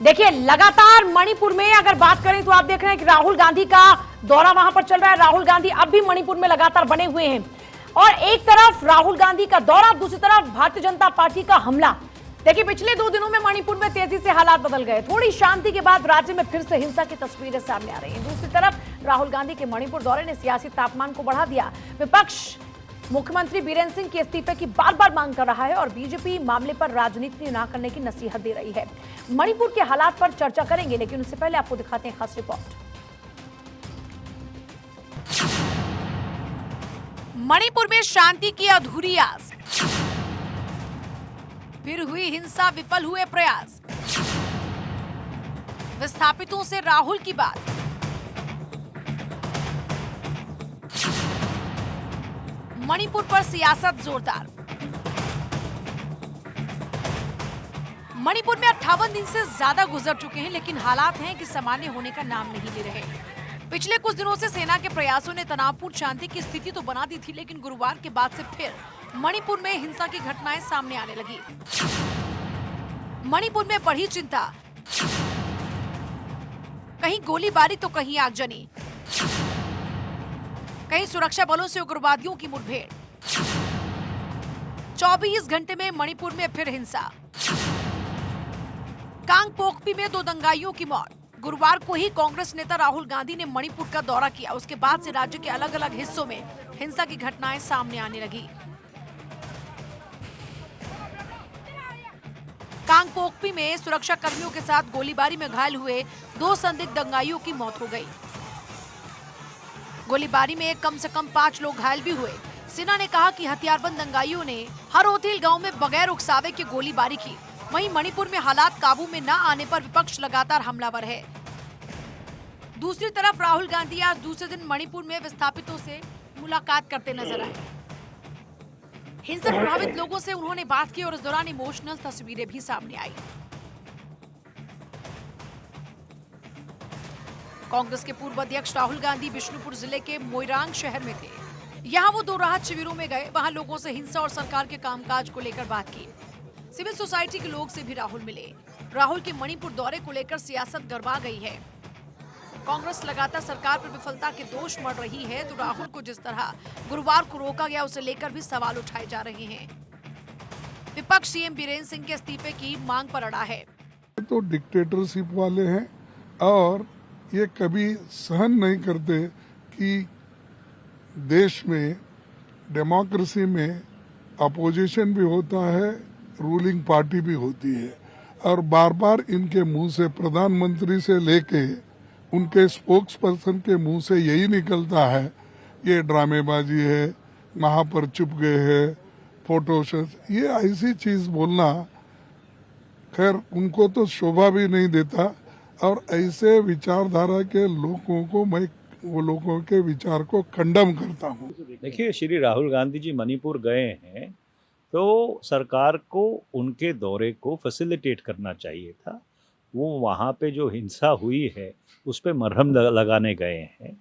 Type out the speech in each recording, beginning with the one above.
देखिए, लगातार मणिपुर में अगर बात करें तो आप देख रहे हैं कि राहुल गांधी का दौरा वहां पर चल रहा है। राहुल गांधी अब भी मणिपुर में लगातार बने हुए हैं और एक तरफ राहुल गांधी का दौरा, दूसरी तरफ भारतीय जनता पार्टी का हमला। देखिए, पिछले 2 दिनों में मणिपुर में तेजी से हालात बदल गए। थोड़ी शांति के बाद राज्य में फिर से हिंसा की तस्वीरें सामने आ रही हैं। दूसरी तरफ राहुल गांधी के मणिपुर दौरे ने सियासी तापमान को बढ़ा दिया। विपक्ष मुख्यमंत्री बीरेंद्र सिंह के इस्तीफे की बार बार मांग कर रहा है और बीजेपी मामले पर राजनीति न करने की नसीहत दे रही है। मणिपुर के हालात पर चर्चा करेंगे, लेकिन उससे पहले आपको दिखाते हैं खास रिपोर्ट। मणिपुर में शांति की अधूरी आस, फिर हुई हिंसा, विफल हुए प्रयास। विस्थापितों से राहुल की बात। मणिपुर पर सियासत जोरदार। मणिपुर में 58 दिन से ज्यादा गुजर चुके हैं, लेकिन हालात हैं कि सामान्य होने का नाम नहीं ले रहे। पिछले कुछ दिनों से सेना के प्रयासों ने तनावपूर्ण शांति की स्थिति तो बना दी थी, लेकिन गुरुवार के बाद से फिर मणिपुर में हिंसा की घटनाएं सामने आने लगी। मणिपुर में बढ़ी चिंता, कहीं गोलीबारी तो कहीं आगजनी, कहीं सुरक्षा बलों से उग्रवादियों की मुठभेड़। 24 घंटे में मणिपुर में फिर हिंसा। कांगपोकपी में 2 दंगाइयों की मौत। गुरुवार को ही कांग्रेस नेता राहुल गांधी ने मणिपुर का दौरा किया। उसके बाद से राज्य के अलग अलग हिस्सों में हिंसा की घटनाएं सामने आने लगी। कांगपोकपी में सुरक्षा कर्मियों के साथ गोलीबारी में घायल हुए 2 संदिग्ध दंगाइयों की मौत हो गई। गोलीबारी में कम से कम 5 लोग घायल भी हुए। सेना ने कहा कि हथियारबंद दंगाइयों ने हरोथिल गांव में बगैर उकसावे के गोलीबारी की। वहीं मणिपुर में हालात काबू में न आने पर विपक्ष लगातार हमलावर है। दूसरी तरफ राहुल गांधी आज दूसरे दिन मणिपुर में विस्थापितों से मुलाकात करते नजर आए। हिंसा प्रभावित लोगों से उन्होंने बात की और इस दौरान इमोशनल तस्वीरें भी सामने आई। कांग्रेस के पूर्व अध्यक्ष राहुल गांधी बिष्णुपुर जिले के मोइरांग शहर में थे। यहां वो 2 राहत शिविरों में गए। वहां लोगों से हिंसा और सरकार के कामकाज को लेकर बात की। सिविल सोसाइटी के लोग से भी राहुल मिले। राहुल के मणिपुर दौरे को लेकर सियासत गरमा गई है। कांग्रेस लगातार सरकार पर विफलता के दोष मढ़ रही है, तो राहुल को जिस तरह गुरुवार को रोका गया उसे लेकर भी सवाल उठाए जा रहे हैं। विपक्ष सीएम बीरेंद्र सिंह के इस्तीफे की मांग पर अड़ा है। तो डिक्टेटरशिप वाले हैं और ये कभी सहन नहीं करते कि देश में डेमोक्रेसी में अपोजिशन भी होता है, रूलिंग पार्टी भी होती है और बार बार इनके मुंह से, प्रधानमंत्री से लेके उनके स्पोक्स पर्सन के मुंह से यही निकलता है ये ड्रामेबाजी है, वहां पर चुप गए हैं, फोटोशॉट, ये ऐसी चीज बोलना खैर उनको तो शोभा भी नहीं देता। और ऐसे विचारधारा के लोगों को मैं वो लोगों के विचार को कंडम करता हूँ। देखिए, श्री राहुल गांधी जी मणिपुर गए हैं तो सरकार को उनके दौरे को फैसिलिटेट करना चाहिए था। वो वहाँ पे जो हिंसा हुई है उस पे मरहम लगाने गए हैं।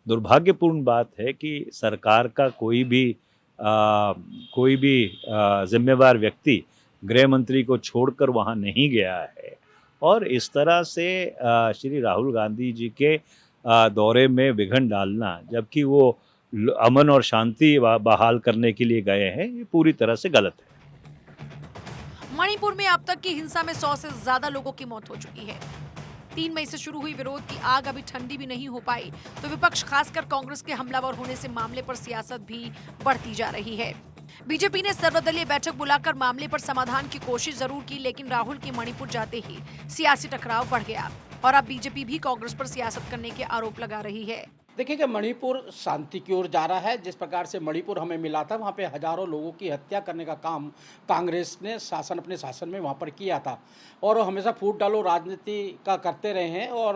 दुर्भाग्यपूर्ण बात है कि सरकार का कोई भी जिम्मेवार व्यक्ति गृह मंत्री को छोड़कर वहाँ नहीं गया है और इस तरह से श्री राहुल गांधी जी के दौरे में विघ्न डालना, जबकि वो अमन और शांति बहाल करने के लिए गए हैं, ये पूरी तरह से गलत है। मणिपुर में अब तक की हिंसा में 100 से ज्यादा लोगों की मौत हो चुकी है। 3 मई से शुरू हुई विरोध की आग अभी ठंडी भी नहीं हो पाई, तो विपक्ष खासकर कांग्रेस के हमलावर होने से मामले पर सियासत भी बढ़ती जा रही है। बीजेपी ने सर्वदलीय बैठक बुलाकर मामले पर समाधान की कोशिश जरूर की, लेकिन राहुल के मणिपुर जाते ही सियासी टकराव बढ़ गया और अब बीजेपी भी कांग्रेस पर सियासत करने के आरोप लगा रही है। देखिए कि मणिपुर शांति की ओर जा रहा है। जिस प्रकार से मणिपुर हमें मिला था, वहाँ पे हजारों लोगों की हत्या करने का काम कांग्रेस ने अपने शासन में वहाँ पर किया था और हमेशा फूट डालो राजनीति का करते रहे हैं। और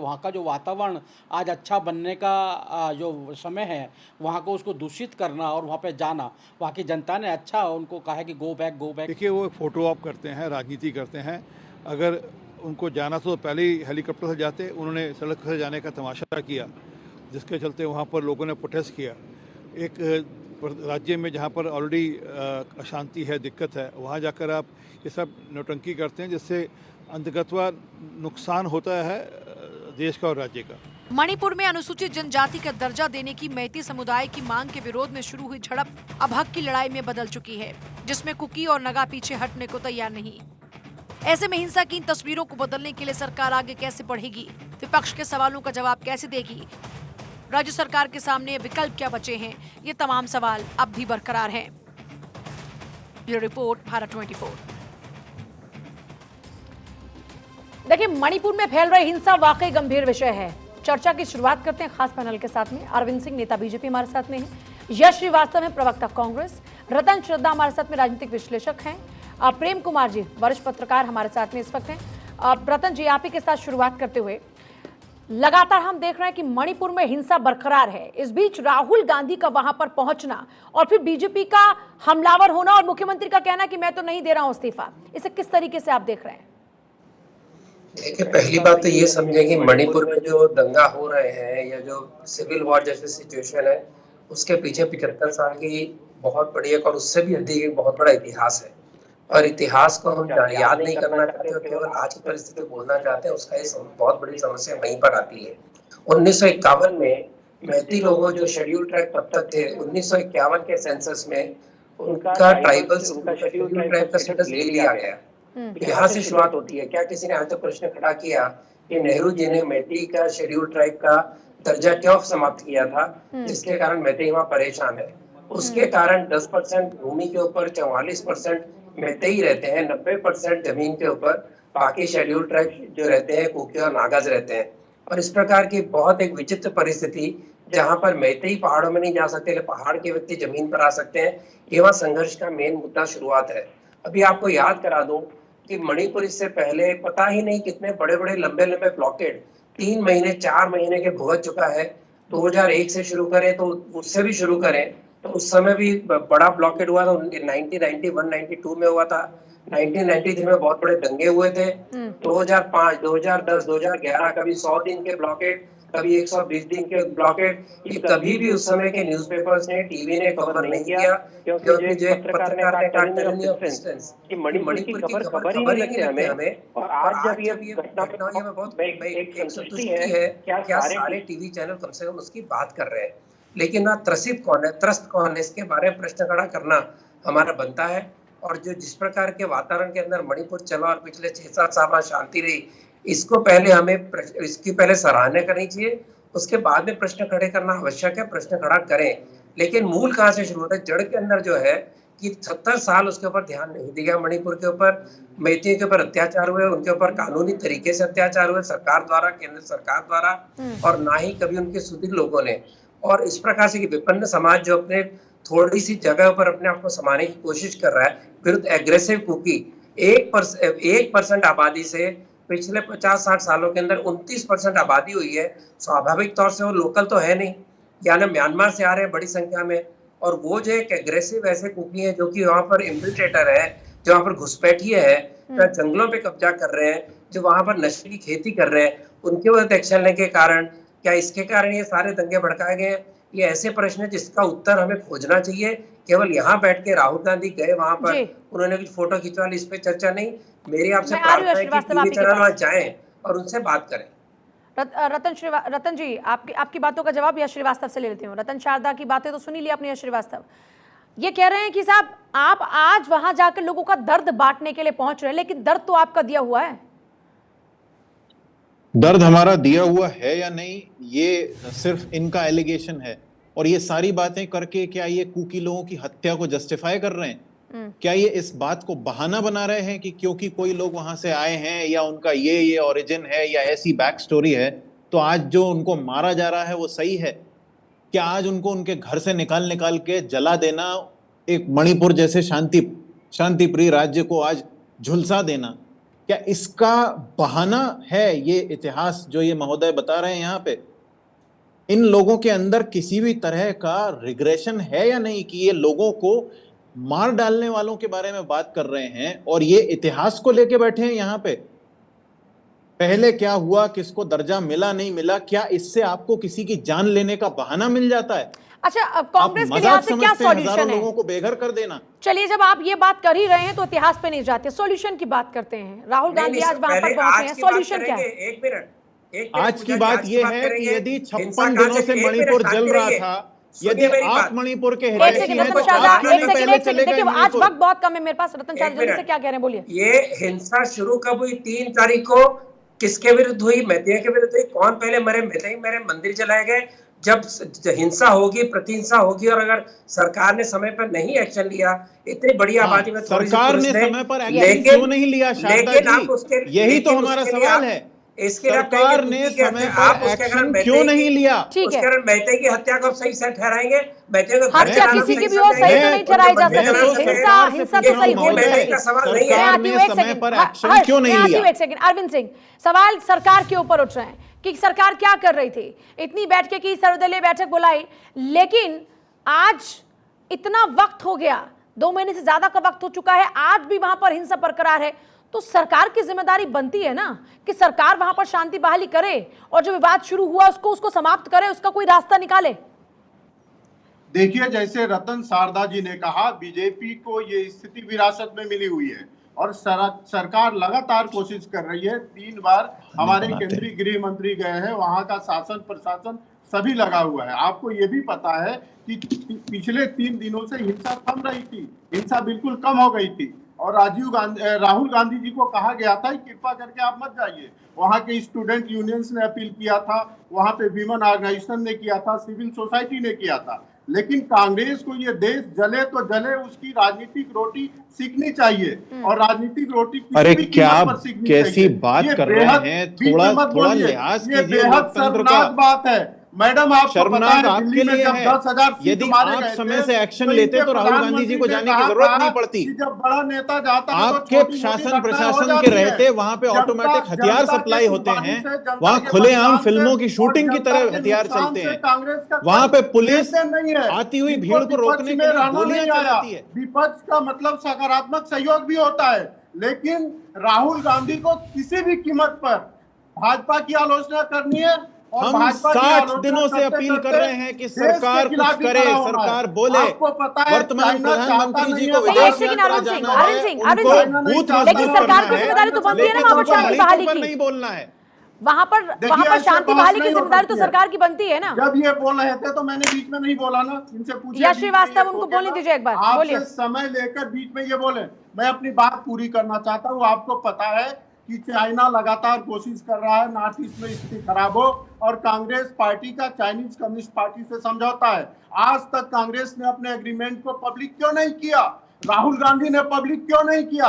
वहाँ का जो वातावरण आज अच्छा बनने का जो समय है, वहाँ को उसको दूषित करना और वहाँ पे जाना, वहाँ की जनता ने अच्छा उनको कहा है कि गो बैक गो बैक। देखिए, वो फोटो ऑप करते हैं, राजनीति करते हैं। अगर उनको जाना तो पहले ही हेलीकॉप्टर से जाते, उन्होंने सड़क से जाने का तमाशा किया, जिसके चलते वहाँ पर लोगों ने प्रोटेस्ट किया। एक राज्य में जहाँ पर ऑलरेडी अशांति है, दिक्कत है, वहाँ जाकर आप ये सब नौटंकी करते हैं, जिससे अंतगतवा नुकसान होता है देश का और राज्य का। मणिपुर में अनुसूचित जनजाति का दर्जा देने की मैती समुदाय की मांग के विरोध में शुरू हुई झड़प अब हक की लड़ाई में बदल चुकी है, जिसमें कुकी और नगा पीछे हटने को तैयार नहीं। ऐसे में हिंसा की इन तस्वीरों को बदलने के लिए सरकार आगे कैसे बढ़ेगी? विपक्ष के सवालों का जवाब कैसे देगी? राज्य सरकार के सामने विकल्प क्या बचे हैं? ये तमाम सवाल अब भी बरकरार हैं। Bureau report, Bharat 24। देखिए, मणिपुर में फैल रही हिंसा वाकई गंभीर विषय है। चर्चा की शुरुआत करते हैं खास पैनल के साथ में। अरविंद सिंह, नेता बीजेपी, हमारे साथ में हैं। यश श्रीवास्तव हैं, प्रवक्ता कांग्रेस। रतन श्रद्धा हमारे साथ में राजनीतिक विश्लेषक हैं। प्रेम कुमार जी, वरिष्ठ पत्रकार, हमारे साथ में इस वक्त हैं। रतन जी, आप ही के साथ शुरुआत करते हुए, लगातार हम देख रहे हैं कि मणिपुर में हिंसा बरकरार है। इस बीच राहुल गांधी का वहां पर पहुंचना और फिर बीजेपी का हमलावर होना और मुख्यमंत्री का कहना कि मैं तो नहीं दे रहा हूं इस्तीफा, इसे किस तरीके से आप देख रहे हैं? देखिए, पहली बात तो ये समझें कि मणिपुर में जो दंगा हो रहे हैं या जो सिविल वॉर जैसे सिचुएशन है, उसके पीछे 75 साल की बहुत बड़ी एक और उससे भी अधिक एक बहुत बड़ा इतिहास है। और इतिहास को हम याद नहीं करना चाहते और केवल आज की परिस्थिति बोलना चाहते हैं, उसका ये बहुत बड़ी समस्या वहीं पर आती है। 1951 में मैती लोगों जो शेड्यूल ट्राइब तब तक थे, 1951 के सेंसस में उनका ट्राइबल शेड्यूल ट्राइब का स्टेटस ले लिया गया। यहाँ से शुरुआत होती है। क्या किसी ने आज तक प्रश्न खड़ा किया कि नेहरू जी ने मैती का शेड्यूल ट्राइब का दर्जा क्यों समाप्त किया था, जिसके कारण मैती वहाँ परेशान है? उसके कारण 10% भूमि के ऊपर 44% मैतेई रहते हैं, 90% जमीन के ऊपर बाकी शेड्यूल ट्राइब जो रहते हैं कुकी और नागाज रहते हैं। और इस प्रकार की बहुत एक विचित्र परिस्थिति जहाँ पर मैतेई पहाड़ों में नहीं जा सकते, पहाड़ के व्यक्ति जमीन पर आ सकते हैं, ये वहाँ संघर्ष का मेन मुद्दा शुरुआत है। अभी आपको याद करा दूं कि मणिपुर इससे पहले पता ही नहीं कितने बड़े बड़े लंबे लंबे ब्लॉकेड 3 महीने 4 महीने के भुगत चुका है। 2001 से शुरू करें तो उससे भी शुरू करें तो उस समय भी बड़ा ब्लॉकेड हुआ था। 1991-92 में हुआ था। 1993 में बहुत बड़े दंगे हुए थे। 2005, 2010, 2011 कभी 100 दिन के ब्लॉकेड, कभी 120 दिन के ब्लॉकेड। ये कभी भी उस समय के न्यूज़पेपर्स ने, टीवी ने कवर नहीं किया, क्योंकि जो एक पत्रकार ने कहा मणिपुर की खबर ही नहीं लगती हमें। और आज जब ये घटना में बहुत एक संतुष्टि है, क्या सारे टीवी चैनल कम से कम उसकी बात कर रहे हैं। लेकिन ना त्रसित कौन है, त्रस्त कौन है, इसके बारे में प्रश्न खड़ा करना हमारा बनता है। और जो जिस प्रकार के वातावरण के अंदर मणिपुर चला और पिछले 6-7 साल शांति रही, इसको पहले हमें इसकी पहले सराहना करनी चाहिए, उसके बाद में प्रश्न खड़े करना आवश्यक है। प्रश्न खड़ा करें, लेकिन मूल कहाँ से शुरू होता है? जड़ के अंदर जो है कि 70 साल उसके ऊपर ध्यान नहीं दिया। मणिपुर के ऊपर मैतियों के ऊपर अत्याचार हुए, उनके ऊपर कानूनी तरीके से अत्याचार हुए, सरकार द्वारा, केंद्र सरकार द्वारा, और ना ही कभी उनके सुधीर लोगों ने। और इस प्रकार से कि विपन्न समाज जो अपने थोड़ी सी जगह पर अपने आप को समाने की कोशिश कर रहा है, विरुद्ध एग्रेसिव कुकी 1% आबादी से पिछले 50-60 सालों के अंदर 29% आबादी हुई है। स्वाभाविक तौर से वो लोकल तो है नहीं, यानी म्यांमार से आ रहे हैं बड़ी संख्या में। और वो जो एक एग्रेसिव ऐसे कुकी हैं जो कि वहाँ पर इन्फिल्ट्रेटर है, जो वहाँ पर घुसपैठिए है, जो जंगलों पे कब्जा कर रहे हैं, जो वहाँ पर नशे की खेती कर रहे हैं, उनके ऊपर एक्शन लेने के कारण, क्या इसके कारण ये सारे दंगे भड़काए गए? ये ऐसे प्रश्न है जिसका उत्तर हमें खोजना चाहिए। केवल यहाँ बैठ के राहुल गांधी गए वहां पर, उन्होंने कुछ फोटो खिंचवा ली, इस पे चर्चा नहीं। मेरी आपसे प्रार्थना है कि टीवी चैनल वहां जाएं और उनसे बात करें। रतन जी, आपकी बातों का जवाब यश श्रीवास्तव से ले लेती हूँ। रतन शारदा की बातें तो सुनी ली आपने। यश श्रीवास्तव ये कह रहे हैं कि साहब आप आज वहां जाकर लोगों का दर्द बांटने के लिए पहुंच रहे हैं, लेकिन दर्द तो आपका दिया हुआ है। दर्द हमारा दिया हुआ है या नहीं, ये सिर्फ इनका एलिगेशन है। और ये सारी बातें करके क्या ये कुकी लोगों की हत्या को जस्टिफाई कर रहे हैं? क्या ये इस बात को बहाना बना रहे हैं कि क्योंकि कोई लोग वहां से आए हैं या उनका ये ओरिजिन है या ऐसी बैक स्टोरी है, तो आज जो उनको मारा जा रहा है वो सही है? क्या आज उनको उनके घर से निकाल के जला देना, एक मणिपुर जैसे शांतिप्रिय राज्य को आज झुलसा देना, क्या इसका बहाना है ये इतिहास जो ये महोदय बता रहे हैं यहाँ पे? इन लोगों के अंदर किसी भी तरह का रिग्रेशन है या नहीं कि ये लोगों को मार डालने वालों के बारे में बात कर रहे हैं और ये इतिहास को लेके बैठे हैं यहाँ पे? पहले क्या हुआ, किसको दर्जा मिला नहीं मिला, क्या इससे आपको किसी की जान लेने का बहाना मिल जाता है? अच्छा, आप कांग्रेस के मजाक लिहाज से क्या समझते हैं सॉल्यूशन हजारों है? लोगों को बेघर कर देना? चलिए, जब आप ये बात कर ही रहे हैं तो इतिहास पे नहीं जाते, सॉल्यूशन की बात करते हैं। राहुल गांधी आज वहां पर पहुंचे हैं, सॉल्यूशन क्या है? एक मिनट आज की बात यह है कि यदि 56 दिनों से मणिपुर जल रहा था, यदि आप मणिपुर के एक हितैषी सेकंड हैं रतन तो शारदा, आप क्यों एक नहीं सेकंड, पहले एक चले सेकंड। गए देखिए, आज मणिपुर? वक्त बहुत कम है मेरे पास। रतन शारदा, जल्दी से क्या कह रहे हैं, बोलिए। ये हिंसा शुरू कब हुई? 3 तारीख को किसके विरुद्ध हुई? मैतेई के विरुद्ध हुई। कौन पहले मरे? मैतेई मरे, मंदिर जलाए गए। जब हिंसा होगी, प्रतिहिंसा होगी, और अगर सरकार ने समय पर नहीं एक्शन लिया, इतनी बड़ी आबादी में थोड़ी सी सरकार पुलिस ने समय पर एक्शन लेकिन क्यों नहीं लिया शारदा लेकिन आप जी? उसके यही तो लेकिन हमारा उसके लिए सवाल आप- है। इसके लिए आप सरकार कहेंगे ने कुकी के समय हत्या- आप पर उसके एक्शन कारण क्यों नहीं लिया? ठीक उसके है, कारण मैतेई की हत्या को सही से ठहराएंगे? मैतेई को हत्या किसी की भी हो, सही तो नहीं ठहराई जा मैं तो सकती। सरकार से हिंसा पूछ तो रहा सही हूं हो नहीं महोदय, सकती। का सवाल नहीं है। मैं सरकार आती हूँ, ने एक समय सेकंड। पर हर्ष, एक्शन क्यों मैं नहीं आती लिया? हूँ, एक सेकंड। अरविंद सिंह, सवाल सरकार के ऊपर उठ रहे हैं कि सरकार क्या कर रही थी। इतनी बैठकें की, सर्वदलीय बैठक बुलाई, लेकिन आज इतना वक्त हो गया, 2 महीने से ज्यादा का वक्त हो चुका है, आज भी वहां पर हिंसा बरकरार है। तो सरकार की जिम्मेदारी बनती है ना कि सरकार वहां पर शांति बहाली करे और जो विवाद शुरू हुआ उसको समाप्त करे, उसका कोई रास्ता निकाले। देखिए, जैसे रतन शारदा जी ने कहा, बीजेपी को ये स्थिति विरासत में मिली हुई है और सरकार लगातार कोशिश कर रही है। 3 बार हमारे केंद्रीय गृह मंत्री गए हैं, वहां का शासन प्रशासन सभी लगा हुआ है। आपको ये भी पता है कि पिछले 3 दिनों से हिंसा थम रही थी, हिंसा बिल्कुल कम हो गई थी और राहुल गांधी जी को कहा गया था कि कृपा करके आप मत जाइए। वहां के स्टूडेंट यूनियंस ने अपील किया था, वहां पे विमेन ऑर्गेनाइजेशन ने किया था, सिविल सोसाइटी ने किया था। लेकिन कांग्रेस को ये देश जले तो जले, उसकी राजनीतिक रोटी सीखनी चाहिए और राजनीतिक रोटी अरे किसी भी क्या कीमत आप पर सीखनी कैसी चाहिए। बात ये कर रहे बेहद हैं? बीच में मत थोड़ा बोलिए, लिहाज ये कीजिए बेहद लोकतंत्र का। शर्मनाक बात है। मैडम, आपको पता शर्मनाक है आपके दिल्ली में लिए जब है। 10,000 सीट यदि मारे आप गए समय थे, से एक्शन तो लेते इनके तो राहुल गांधी जी को प्रधानमंत्री ने जाने की कहा जरूरत था नहीं पड़ती। कि जब बड़ा नेता जाता है तो आपके छोटी-मोटी शासन घटनाएं हो प्रशासन जाती के है। रहते वहां पे जनता- ऑटोमेटिक हथियार जनता के सप्लाई होते कुर्बानी हैं, से, जनता वहां के खुलेआम बलिदान से फिल्मों की शूटिंग की और तरह जनता के हथियार नुकसान चलते से हैं। कांग्रेस का वहां पे पुलिस लेन-देन नहीं है। आती हुई इनको भीड़ को विपक्ष रोकने के में लिए रहना गोलियां नहीं आया। चलाती है। विपक्ष का मतलब सकारात्मक सहयोग भी होता है, लेकिन राहुल गांधी को किसी भी कीमत पर भाजपा की आलोचना करनी है और हम भाजपा की 60 आलोचना दिनों से करते अपील कर करते रहे हैं कि देश के सरकार खिलाफ कुछ भी करे, खड़ा होना है। सरकार बोले। आपको पता है वर्तमान चाइना चाहता प्रधानमंत्री जी नहीं को है विदेश एक सेकंड, यात्रा अरविंद सिंह, जाना है, अरविंद सिंह, उनको अरविंद सिंह। बूथ लेकिन मजबूत सरकार करना को है, जिम्मेदारी तो बनती है ना लेकिन वहां पर उनको शांति बहाली मणिपुर पर की। नहीं बोलना है। वहां पर ऐसे शांति बहस बहाली की नहीं हो जिम्मेदारी तो सकती है। सरकार की बनती है ना। जब ये बोल रहे थे तो मैंने बीच में नहीं बोला ना, इनसे पूछिए। यश बीच में श्रीवास्तव, ये उनको टोकेगा। बोलने दीजिए एक बार, आपसे बोलिए। समय लेकर बीच में ये बोले। मैं अपनी बात पूरी करना चाहता हूँ। आपको पता है कि चाइना लगातार कोशिश कर रहा है नॉर्थ ईस्ट में स्थिति खराब हो और कांग्रेस पार्टी का चाइनीज कम्युनिस्ट पार्टी से समझौता है। आज तक कांग्रेस ने अपने एग्रीमेंट को पब्लिक क्यों नहीं किया? राहुल गांधी ने पब्लिक क्यों नहीं किया?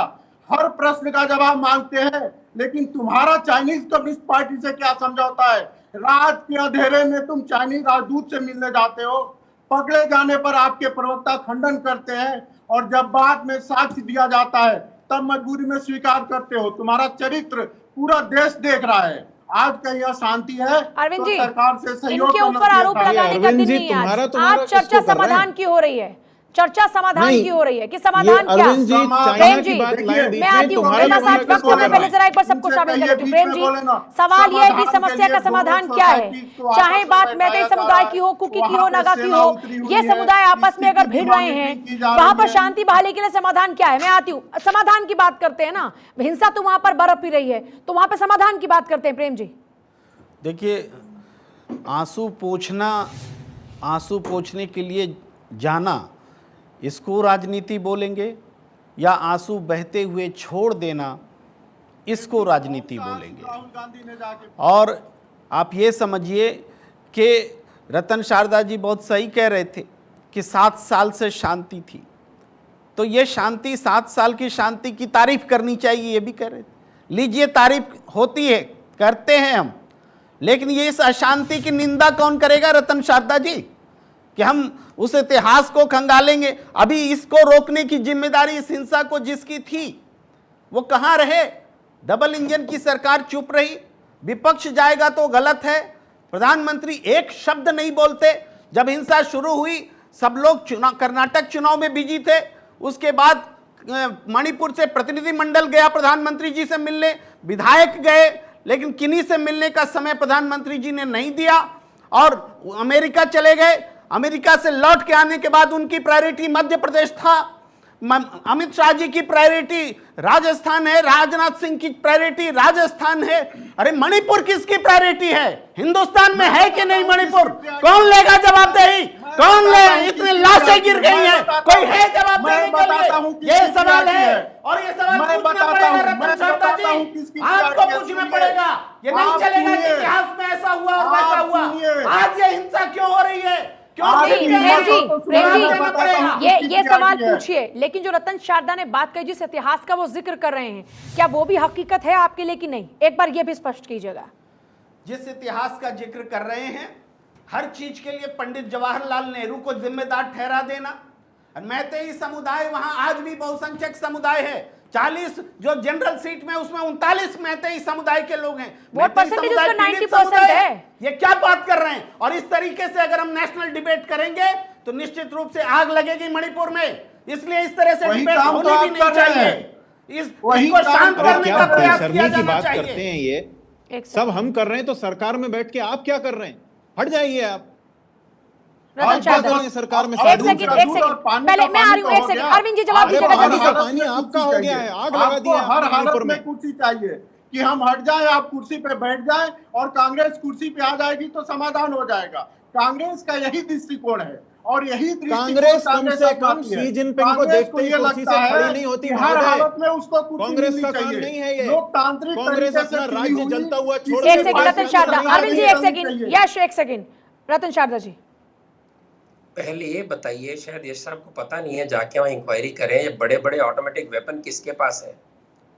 हर प्रश्न का जवाब मांगते हैं, लेकिन तुम्हारा चाइनीज कम्युनिस्ट पार्टी से क्या समझौता है? रात के अंधेरे में तुम चाइनीज राजदूत से मिलने जाते हो, पकड़े जाने पर आपके प्रवक्ता खंडन करते हैं और जब बाद में साक्ष्य दिया जाता है तब मजबूरी में स्वीकार करते हो। तुम्हारा चरित्र पूरा देश देख रहा है। आज कहीं अशांति है अरविंद तो जी, सरकार से सहयोग इनके करना ऊपर आरोप चाहिए। लगाने का अरविंद दिन जी, नहीं है तुम्हारा आज चर्चा किसको कर रहे हैं? समाधान की हो रही है। चर्चा समाधान नहीं, की हो रही है कि ये समाधान क्या? अरविंद जी चाइना प्रेम की जी, बात लाए बीच मैं में, आती हूँ, तुम्हारा मेरे पास तुम्हारा आज वक्त किसको कम है, कर रहा पहले है? जरा एक बार सबको शामिल कर लेती हूँ। प्रेम जी, सवाल ये है कि समस्या का समाधान क्या है? चाहे बात मैतेई समुदाय की हो, कुकी की हो, नागा की हो, ये समुदाय आपस में अगर भिड़ रहे हैं, वहां पर शांति बहाली के लिए समाधान क्या है? मैं आती हूँ, समाधान की बात करते हैं ना। हिंसा तो वहां पर बरप ही रही है, तो वहां पर समाधान की बात करते हैं। प्रेम जी, देखिए, आंसू पोंछने के लिए जाना, इसको राजनीति बोलेंगे, या आंसू बहते हुए छोड़ देना, इसको राजनीति बोलेंगे। और आप ये समझिए कि रतन शारदा जी बहुत सही कह रहे थे कि 7 साल से शांति थी, तो ये शांति, 7 साल की शांति की तारीफ करनी चाहिए, ये भी कह रहे थे। लीजिए, तारीफ होती है, करते हैं हम, लेकिन ये इस अशांति की निंदा कौन करेगा? रतन शारदा जी, कि हम उस इतिहास को खंगालेंगे। अभी इसको रोकने की जिम्मेदारी इस हिंसा को जिसकी थी, वो कहां रहे? डबल इंजन की सरकार चुप रही, विपक्ष जाएगा तो गलत है, प्रधानमंत्री एक शब्द नहीं बोलते। जब हिंसा शुरू हुई, सब लोग कर्नाटक चुनाव में बिजी थे, उसके बाद मणिपुर से प्रतिनिधि मंडल गया प्रधानमंत्री जी से मिलने, विधायक गए, लेकिन किन्हीं से मिलने का समय प्रधानमंत्री जी ने नहीं दिया और अमेरिका चले गए। अमेरिका से लौट के आने के बाद उनकी प्रायोरिटी मध्य प्रदेश था, अमित शाह जी की प्रायोरिटी राजस्थान है, राजनाथ सिंह की प्रायोरिटी राजस्थान है। अरे मणिपुर किसकी प्रायोरिटी है? हिंदुस्तान में है कि नहीं मणिपुर? कौन लेगा जवाबदेही? कौन ले? इतने लाशें गिर गई हैं, कोई है जवाब देने के लिए? ये सवाल है, और ये सवाल पूछना पड़ेगा रतन शारदा जी, आपको पूछना पड़ेगा। ये नहीं चलेगा कि इतिहास में ऐसा हुआ और वैसा हुआ। आज ये हिंसा क्यों हो रही है? ये सवाल पूछिए, लेकिन जो रतन शारदा ने बात कही, जिस इतिहास का वो जिक्र कर रहे हैं, क्या वो भी हकीकत है आपके लिए कि नहीं? एक बार ये भी स्पष्ट कीजिएगा। जिस इतिहास का जिक्र कर रहे हैं, हर चीज के लिए पंडित जवाहरलाल नेहरू को जिम्मेदार ठहरा देना। मैतेई समुदाय वहां आज भी बहुसंख्यक समुदाय है। 40 जो जनरल सीट में, उसमें 39 मैतेई समुदाय के लोग हैं। वोट परसेंटेज उसका 90% है। ये क्या बात कर रहे हैं? और इस तरीके से अगर हम नेशनल डिबेट करेंगे तो निश्चित रूप से आग लगेगी मणिपुर में। इसलिए इस तरह से डिबेट होनी भी नहीं चाहिए। इसको शांत करने का प्रयास किया जाना चाहिए। करते हैं ये सब हम कर रहे हैं, तो सरकार में बैठ के आप क्या कर रहे हैं? हट जाइए आप। रतन शारदा सरकार में एक सेकंड पहले मैं आ रही हूँ। एक सेकंड अरविंद जी जवाब दीजिएगा जल्दी से। पानी आपका हो गया है, आग लगा दी हर हालत में कुर्सी चाहिए कि हम हट जाएं, आप कुर्सी पे बैठ जाएं और कांग्रेस कुर्सी पे आ जाएगी तो समाधान हो जाएगा। कांग्रेस का यही दृष्टिकोण है और यही कांग्रेस कम से कम शी जिनपिंग को देखते ही कुर्सी से खड़ी नहीं होती। हर हालत में उसको कांग्रेस का काम नहीं है ये। लोकतांत्रिक कांग्रेस अपना राज्य जलता हुआ छोड़। एक सेकंड रतन शारदा, अरविंद जी एक सेकंड, यश एक सेकंड, रतन शारदा जी पहले ये बताइए, शायद यश सर आपको पता नहीं है, जाके वहाँ इंक्वायरी करें, ये बड़े बड़े ऑटोमेटिक वेपन किसके पास है?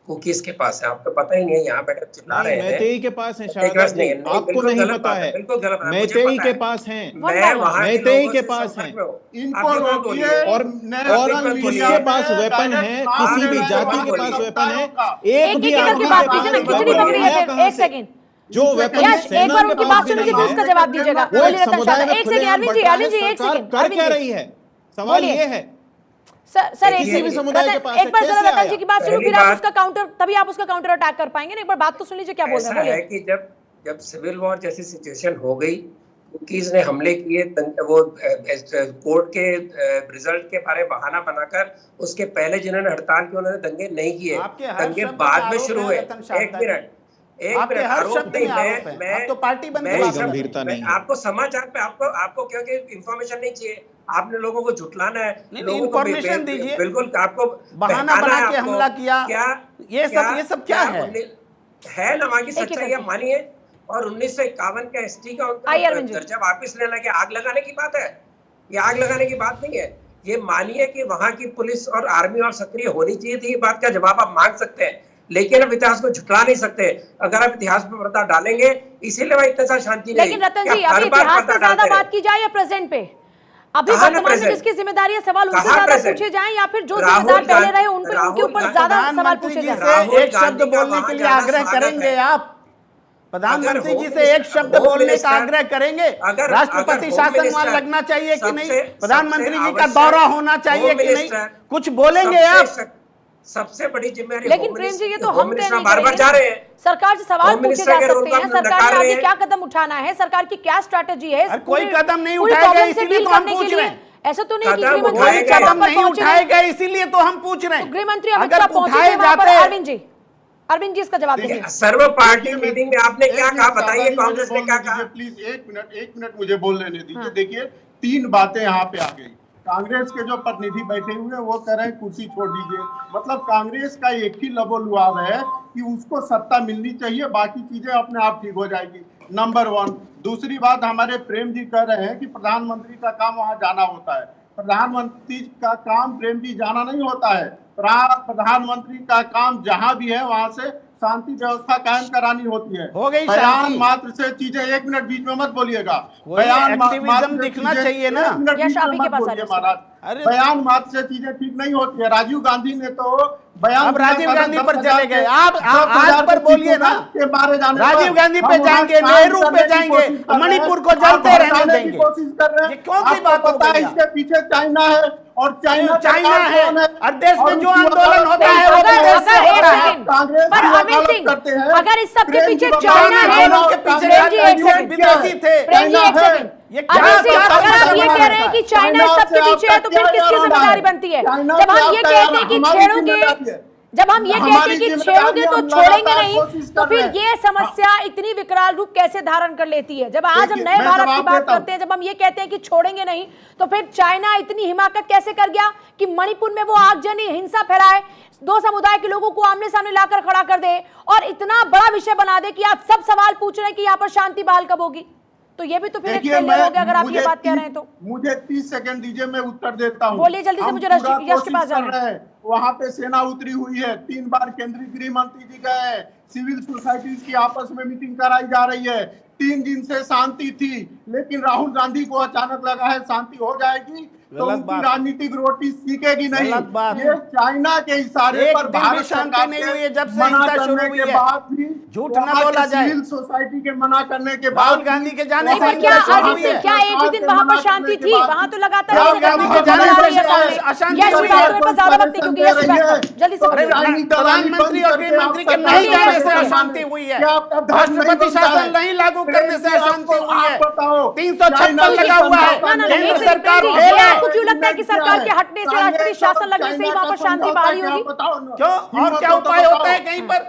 कुकीज के पास है, आपको पता ही नहीं है। यहाँ बैठे चिल्ला रहे हैं, मैतेई के पास है शारदा जी, आपको नहीं पता है। बिल्कुल गलत है, मैतेई के पास है, मैतेई के पास है। और किसके पास वेपन है? किसी भी जाति के पास वेपन है? एक भी आदमी के पास एक सेकंड जो वेपन एक बार उनकी बात सुनिए फिर उसका जवाब दीजिएगा। बोलिए रतन शारदा। एक सेकंड अरविंद जी एक सेकंड कर क्या रही है? सवाल ये है सर किसी भी समुदाय के पास एक बार जरा रतन जी की बात सुनो, फिर आप उसका काउंटर, तभी आप उसका काउंटर अटैक कर पाएंगे ना। एक बार बात तो सुन लीजिए क्या बोल रहे हैं। कि जब सिविल वॉर जैसी सिचुएशन हो गई, कुकीज ने हमले किए, वो कोर्ट के रिजल्ट के बारे में बहाना बनाकर, उसके पहले जिन्होंने हड़ताल की उन्होंने दंगे नहीं किए, दंगे बाद में शुरू हुए। एक मिनट मैं तो पार्टी बन गई, गंभीरता नहीं। आपको समाचार पे आपको क्योंकि इंफॉर्मेशन नहीं चाहिए, आपने लोगों को झुटलाना है, इंफॉर्मेशन दीजिए। बिल्कुल आपको बहाना बना के हमला किया, क्या ये सब क्या है ना वहाँ की सच्चाई मानिए। और 1951 का एसटी का दर्जा वापस लेना क्या आग लगाने की बात है? ये आग लगाने की बात नहीं है। ये मानिए कि वहाँ की पुलिस और आर्मी और सक्रिय होनी चाहिए थी। ये बात का जवाब आप मांग सकते हैं, लेकिन अब इतिहास को झुटला नहीं सकते। अगर आप इतिहास पे पर्दा डालेंगे, इसीलिए वह इतना सा शांति नहीं। लेकिन रतन जी अभी इतिहास पे ज्यादा बात की जाए या प्रेजेंट पे? अभी वर्तमान में जिसकी जिम्मेदारी है, सवाल उनसे ज्यादा पूछे जाएं या फिर जो जिम्मेदार पहले रहे उनके ऊपर ज्यादा सवाल पूछे जाएं? एक शब्द बोलने के लिए आग्रह करेंगे आप? प्रधानमंत्री जी से एक शब्द बोलने का आग्रह करेंगे? राष्ट्रपति शासन वहां लगना चाहिए कि नहीं? प्रधानमंत्री जी का दौरा होना चाहिए कि नहीं? कुछ बोलेंगे आप? सबसे बड़ी जिम्मेदारी, लेकिन प्रेम जी ये तो हम बार-बार जा रहे हैं। सरकार से सवाल पूछे जा सकते हैं, सरकार ने आगे क्या कदम उठाना है, सरकार की क्या स्ट्रैटेजी है? कोई कदम नहीं उठाया गया, इसीलिए तो हम पूछ रहे हैं। ऐसा तो नहीं कि गृह मंत्री कदम नहीं उठाए गए, इसीलिए तो हम पूछ रहे हैं। गृह मंत्री अमित शाह पहुंचे वहां पर। अरविंद जी इसका जवाब दीजिए। सर्व पार्टी मीटिंग में आपने क्या कहा, बताइए कांग्रेस ने क्या कहा? प्लीज एक मिनट मुझे बोल लेने दीजिए। देखिए 3 बातें यहाँ पे आ गई। कांग्रेस के जो प्रतिनिधि बैठे हुए हैं वो कह रहे हैं कुर्सी छोड़ दीजिए। मतलब कांग्रेस का एक ही लबोलुआब है कि उसको सत्ता मिलनी चाहिए, बाकी चीजें अपने आप ठीक हो जाएगी। नंबर 1। दूसरी बात, हमारे प्रेम जी कह रहे हैं कि प्रधानमंत्री का काम वहां जाना होता है। प्रधानमंत्री का काम प्रेम जी जाना नहीं होता है। प्रधानमंत्री का काम जहां भी है वहां से शांति व्यवस्था कायम करानी होती है। हो गई बयान मात्र से चीजें, 1 मिनट बीच में मत बोलिएगा। बयान मात्र दिखना चाहिए ना। महाराज बयान मात्र से चीजें ठीक नहीं होती है। राजीव गांधी ने तो बयान, अब राजीव गांधी पर चले गए। आप आज पर बोलिए ना, के बारे जाने राजीव गांधी पे जाएंगे, नेहरू पे जाएंगे, मणिपुर को जलते रहने देंगे। कोशिश कर रहे हैं। कौन सी बात पता है इसके पीछे चाइना है और चाइना है। और देश में जो आंदोलन होता है वो कांग्रेस अगर इस सब के पीछे चाइना है, विदेशी थे। ये अजीत सिंह, अगर आप ये कह रहे हैं कि चाइना इस सब के पीछे है तो फिर किसकी जिम्मेदारी बनती है? जब हम ये कहते हैं कि छेड़ोगे, जब हम ये कहते हैं कि छेड़ोगे तो छोड़ेंगे नहीं, तो फिर ये समस्या इतनी विकराल रूप कैसे धारण कर लेती है? जब आज हम नए भारत की बात करते हैं, जब हम ये कहते हैं कि छोड़ेंगे नहीं, तो फिर चाइना इतनी हिमाकत कैसे कर गया कि मणिपुर में वो आगजनी हिंसा फैलाए, दो समुदाय के लोगों को आमने सामने लाकर खड़ा कर दे और इतना बड़ा विषय बना दे कि आप सब सवाल पूछ रहे हैं कि यहाँ पर शांति बहाल कब होगी? तो ये भी तो फिर एक फेलियर हो गया अगर आप ये बात कह रहे हैं तो। मुझे 30 सेकंड दीजिए, मैं उत्तर देता हूँ। बोलिए जल्दी से, मुझे यश के पास जाना है। वहाँ पे सेना उतरी हुई है, 3 बार केंद्रीय गृह मंत्री जी गए हैं, सिविल सोसाइटीज की आपस में मीटिंग कराई जा रही है, 3 दिन से शांति थी, लेकिन राहुल गांधी को अचानक लगा है शांति हो जाएगी तो उनकी राजनीतिक रोटी सीखेगी नहीं। ये चाइना के इशारे पर भारत शांति नहीं हुई है, जब से मना हिंसा शुरू करने हुई के है, बाद भी झूठ न बोला जाए, सिविल सोसाइटी के मना करने के राहुल बाद गांधी के जाने से क्या अजीत सिंह, क्या एक भी दिन वहां पर शांति थी? वहां तो लगातार राहुल गांधी के जाने से अशांति यश श्रीवास्तव पर ज्यादा वक्त नहीं, क्योंकि यश श्रीवास्तव जल्दी से प्रधानमंत्री और गृह मंत्री के नहीं जाने से अशांति हुई है, राष्ट्रपति शासन नहीं लागू करने से अशांति हुई है, 356 लगा हुआ है, केंद्र सरकार आपको क्यों लगता है कि सरकार के हटने से, राष्ट्रपति शासन लगने से ही वहां पर शांति बहाली होगी? क्यों, और क्या उपाय होता है कहीं पर?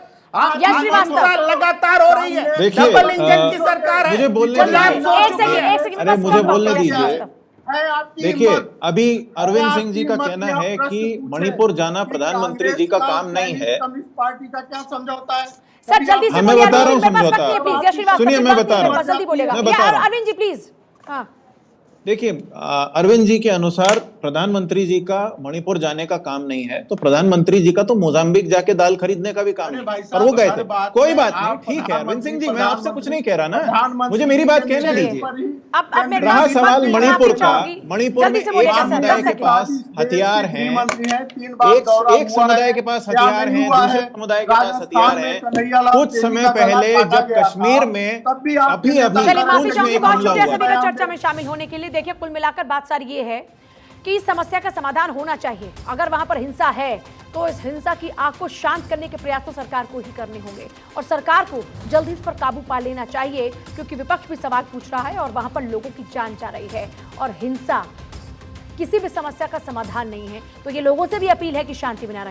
यश श्रीवास्तव लगातार हो रही है, देखिए, डबल इंजन की सरकार है, मुझे बोलने एक सेकंड अरे मुझे बोलने दीजिए। आपकी देखिए, हिम्मत। अभी अरविंद सिंह जी का आपकी कहना हिम्मत है या प्रश्न कि पूछे मणिपुर जाना कि प्रधानमंत्री जी का कांग्रेस काम नहीं है। कम्युनिस्ट पार्टी का क्या समझौता है? सर जल्दी से हाँ, मैं बोलिए, बता रहा हूँ अरविंद जी, समझौता। प्लीज यश श्रीवास्तव, सुनिए, मैं बता रहा हूँ। जल्दी बोलेगा मैं बता रहा हूँ। अरविंद जी प्लीज। हाँ देखिए, अरविंद जी के अनुसार प्रधानमंत्री जी का मणिपुर जाने का काम नहीं है, तो प्रधानमंत्री जी का तो मोजाम्बिक जाके दाल खरीदने का भी काम है, और वो गए थे। कोई बात नहीं, ठीक है अरविंद सिंह जी, मैं आपसे कुछ नहीं कह रहा ना, मुझे मेरी बात कहने दीजिए। अब मेरे रहा पास सवाल मैं मणिपुर माफी का, चाहूंगी। मणिपुर में जल्दी से एक बोलिएगा सर, समुदाय 10 के सेकंड। पास हथियार हैं, एक समुदाय के पास हथियार हैं, दूसरे समुदाय के पास हथियार हैं। कुछ समय पहले जब कश्मीर में अभी चलिए माफी चाहूंगी, बहुत हमला शुक्रिया हुआ सभी का चर्चा में शामिल होने के लिए। देखिए, कुल मिलाकर बात सारी ये है कि इस समस्या का समाधान होना चाहिए। अगर वहां पर हिंसा है तो इस हिंसा की आग को शांत करने के प्रयास तो सरकार को ही करने होंगे और सरकार को जल्दी इस पर काबू पा लेना चाहिए, क्योंकि विपक्ष भी सवाल पूछ रहा है और वहां पर लोगों की जान जा रही है और हिंसा किसी भी समस्या का समाधान नहीं है। तो ये लोगों से भी अपील है कि शांति बना रखें।